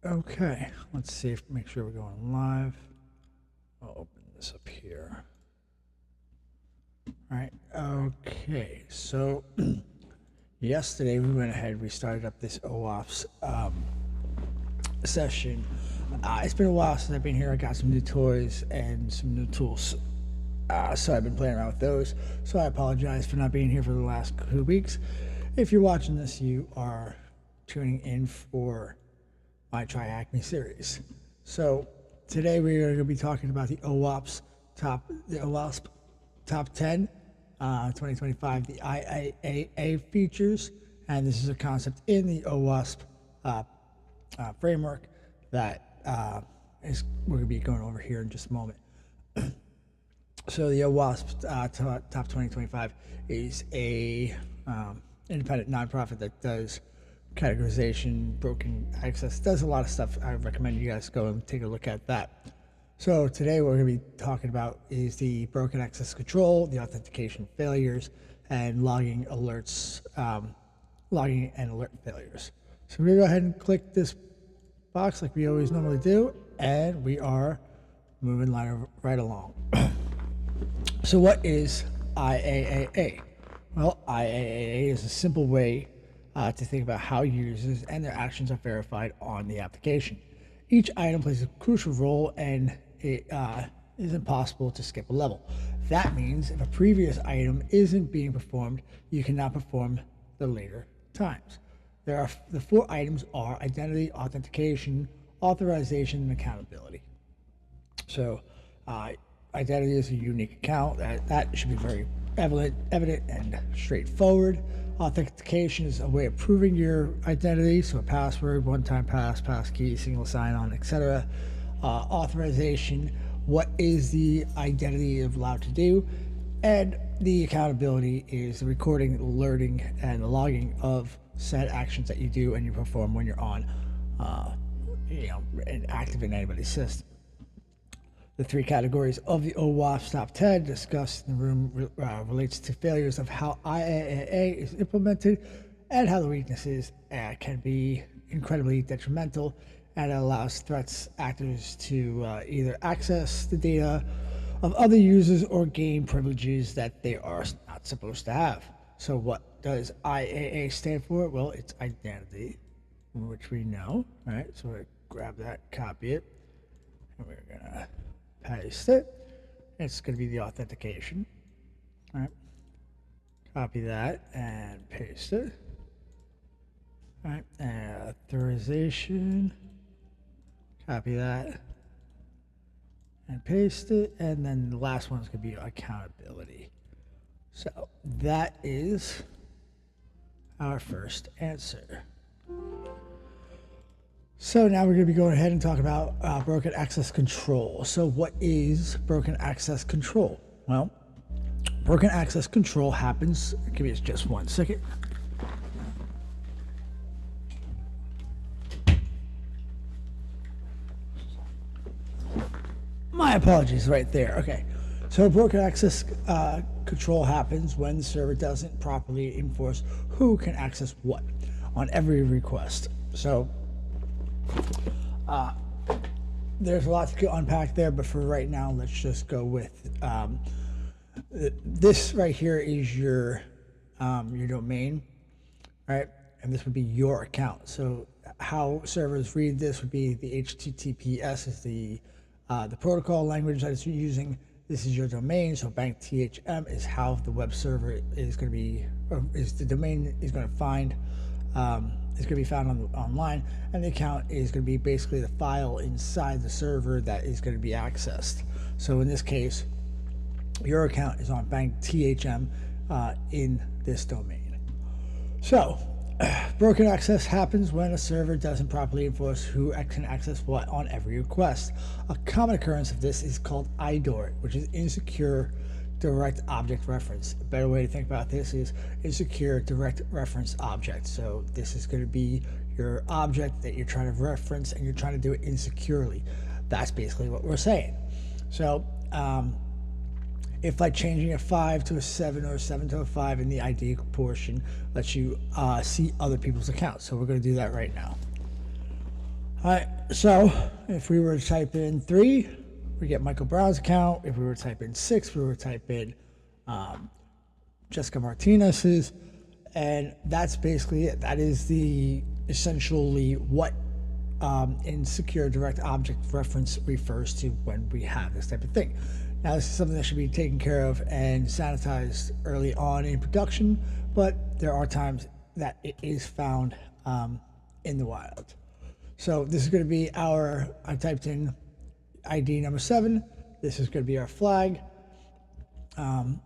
Okay, let's see if make sure we're going live. I'll open this up here. All right, okay, so yesterday we went ahead, we started up this OWASP session. It's been a while since I've been here. I got some new toys and some new tools. So I've been playing around with those. So I apologize for not being here for the last 2 weeks. If you're watching this, you are tuning in for my Try Acme series. So today we are going to be talking about the OWASP top 10 2025, the IAAA features, and this is a concept in the OWASP framework that we're going to be going over here in just a moment. So the OWASP top 2025 is a independent nonprofit that does categorization, broken access, does a lot of stuff. I recommend you guys go and take a look at that. So today what we're going to be talking about is the broken access control, the authentication failures, and logging alerts, logging and alert failures. So we're going to go ahead and click this box like we always normally do, and we are moving right along. So what is IAAA? Well, IAAA is a simple way to think about how users and their actions are verified on the application. Each item plays a crucial role, and it is impossible to skip a level. That means if a previous item isn't being performed, you cannot perform the later times. The 4 items are identity, authentication, authorization, and accountability. So identity is a unique account. That should be very evident and straightforward. Authentication is a way of proving your identity, so a password, one-time passkey, single sign-on, etc. Authorization, what is the identity allowed to do? And the accountability is the recording, alerting, and the logging of said actions that you do and you perform when you're on, and active in anybody's system. The 3 categories of the OWASP top 10 discussed in the room relates to failures of how IAAA is implemented and how the weaknesses can be incredibly detrimental, and it allows threats actors to either access the data of other users or gain privileges that they are not supposed to have. So what does IAA stand for? Well, it's identity, which we know, right? So we're going to grab that, copy it, and we're going to paste it. It's going to be the authentication. All right. Copy that and paste it. All right. And authorization. Copy that and paste it. And then the last one is going to be accountability. So that is our first answer. So now we're going to be going ahead and talk about broken access control. So what is broken access control? Well, broken access control happens, give me just 1 second. My apologies right there. Okay. So broken access control happens when the server doesn't properly enforce who can access what on every request. So there's a lot to unpack there, but for right now, let's just go with this right here is your domain, right? And this would be your account. So how servers read this would be the HTTPS is the protocol language that it's using. This is your domain. So bank THM is how the web server is going to be, or is the domain is going to find. It's going to be found online, and the account is going to be basically the file inside the server that is going to be accessed. So in this case, your account is on bank THM in this domain. So broken access happens when a server doesn't properly enforce who can access what on every request. A common occurrence of this is called IDOR, which is insecure direct object reference. A better way to think about this is insecure direct reference object. So this is going to be your object that you're trying to reference, and you're trying to do it insecurely. That's basically what we're saying. So if like changing a 5 to a 7 or a 7 to a 5 in the ID portion lets you see other people's accounts. So we're going to do that right now. All right. So if we were to type in 3, we get Michael Brown's account. If we were to type in 6, we were to type in Jessica Martinez's, and that's basically it. That is the essentially what in secure direct object reference refers to when we have this type of thing. Now, this is something that should be taken care of and sanitized early on in production, but there are times that it is found in the wild. So this is going to be I typed in ID number 7. This is going to be our flag, and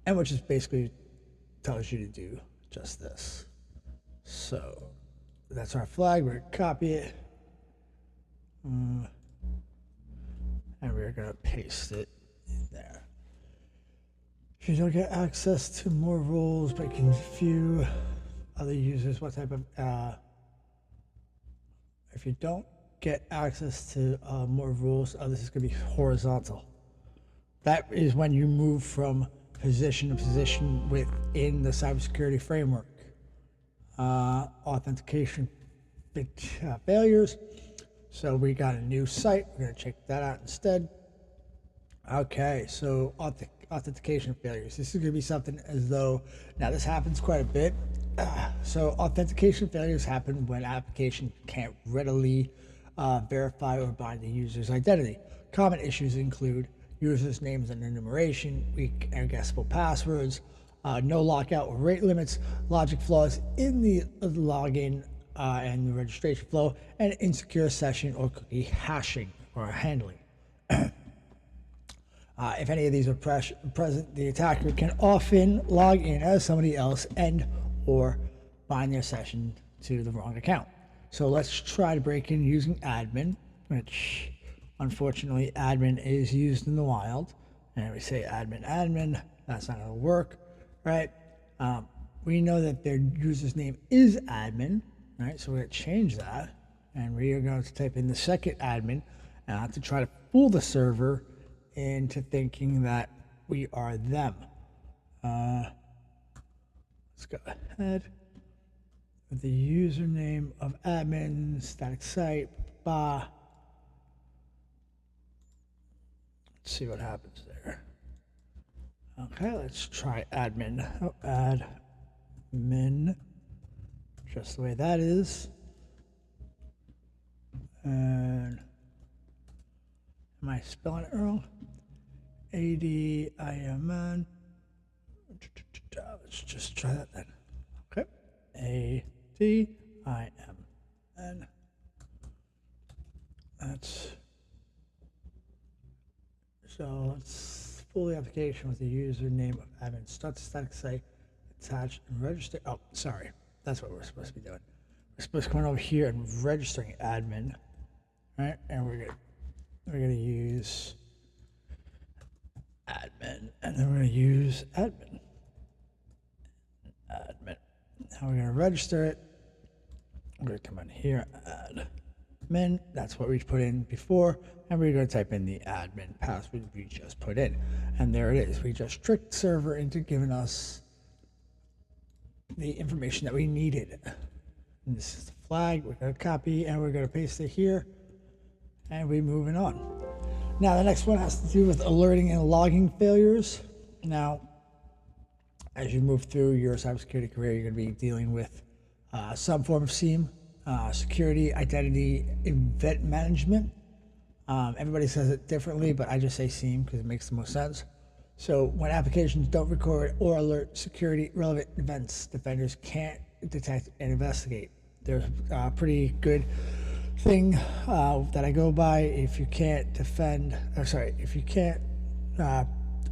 which is basically tells you to do just this. So that's our flag. We're going to copy it, and we're going to paste it in there. If you don't get access to more roles, but can view other users, what type of if you don't get access to more rules, this is going to be horizontal. That is when you move from position to position within the cybersecurity framework. Authentication failures. So we got a new site. We're going to check that out instead. Okay, so authentication failures. This is going to be something as though, now this happens quite a bit. So authentication failures happen when application can't readily verify or bind the user's identity. Common issues include users' names and enumeration, weak and guessable passwords, no lockout or rate limits, logic flaws in the login and the registration flow, and insecure session or cookie hashing or handling. If any of these are present, the attacker can often log in as somebody else and or bind their session to the wrong account. So let's try to break in using admin, which unfortunately admin is used in the wild. And we say admin, that's not gonna work, right? We know that their user's name is admin, right? So we're gonna change that. And we are going to type in the second admin to try to fool the server into thinking that we are them. Let's go ahead with the username of admin, static site, Let's see what happens there. Okay, let's try admin. Oh, admin, just the way that is. And am I spelling it wrong? ADIMN. Let's just try that then. Okay. ADIMN. So let's pull the application with the username of admin. Start the static site, attach and register. Oh, sorry. That's what we're supposed to be doing. We're supposed to come over here and registering admin, right? And we're gonna use admin, and then we're gonna use admin. Now we're gonna register it. We're gonna come in here, admin. That's what we put in before, and we're gonna type in the admin password we just put in, and there it is. We just tricked the server into giving us the information that we needed. And this is the flag. We're gonna copy and we're gonna paste it here, and we're moving on. Now the next one has to do with alerting and logging failures. Now, as you move through your cybersecurity career, you're going to be dealing with some form of SIEM, security, identity, event management. Everybody says it differently, but I just say SIEM because it makes the most sense. So when applications don't record or alert security relevant events, defenders can't detect and investigate. There's a pretty good thing that I go by: if you can't defend, if you can't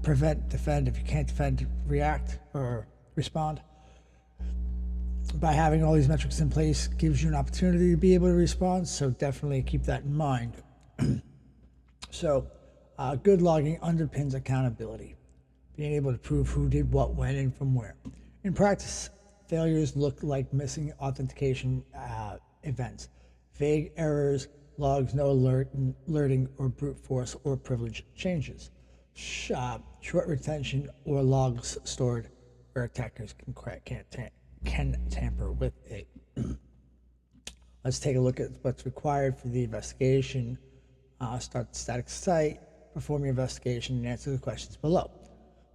prevent, defend. If you can't defend, react or respond. By having all these metrics in place gives you an opportunity to be able to respond, so definitely keep that in mind. So good logging underpins accountability, being able to prove who did what, when, and from where. In practice, failures look like missing authentication events, vague errors, logs, no alerting, or brute force or privilege changes. Short retention or logs stored where attackers can tamper with it. Let's take a look at what's required for the investigation. Start the static site, perform your investigation, and answer the questions below.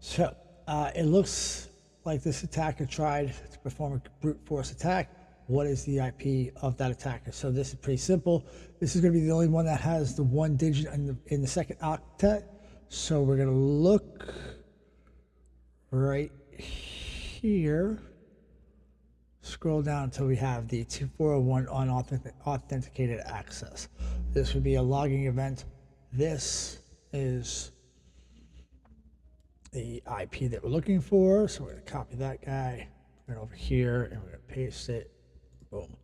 So it looks like this attacker tried to perform a brute force attack. What is the IP of that attacker? So this is pretty simple. This is going to be the only one that has the one digit in the second octet. So we're going to look right here. Scroll down until we have the 2401 unauthenticated access. This would be a logging event. This is the IP that we're looking for. So we're going to copy that guy right over here and we're going to paste it. Boom.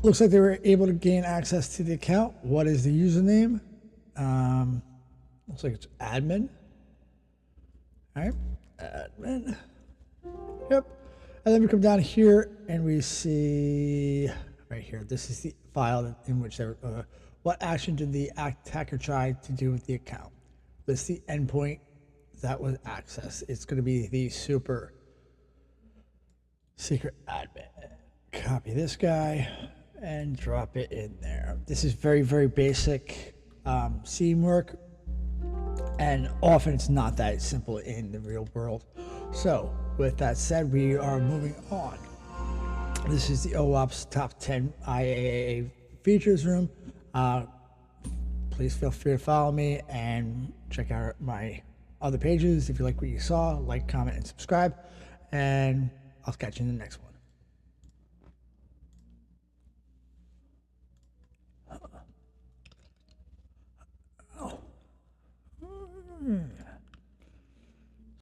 Looks like they were able to gain access to the account. What is the username? Looks like it's admin. All right, admin. Yep. And then we come down here and we see right here. This is the file in which they were. What action did the attacker try to do with the account? This is the endpoint that was accessed. It's going to be the super secret admin. Copy this guy and drop it in there. This is very, very basic scene work, and often it's not that simple in the real world. So with that said, we are moving on. This is the OWASP top 10 IAAA features room. Please feel free to follow me and check out my other pages. If you like what you saw, like, comment, and subscribe. And I'll catch you in the next one.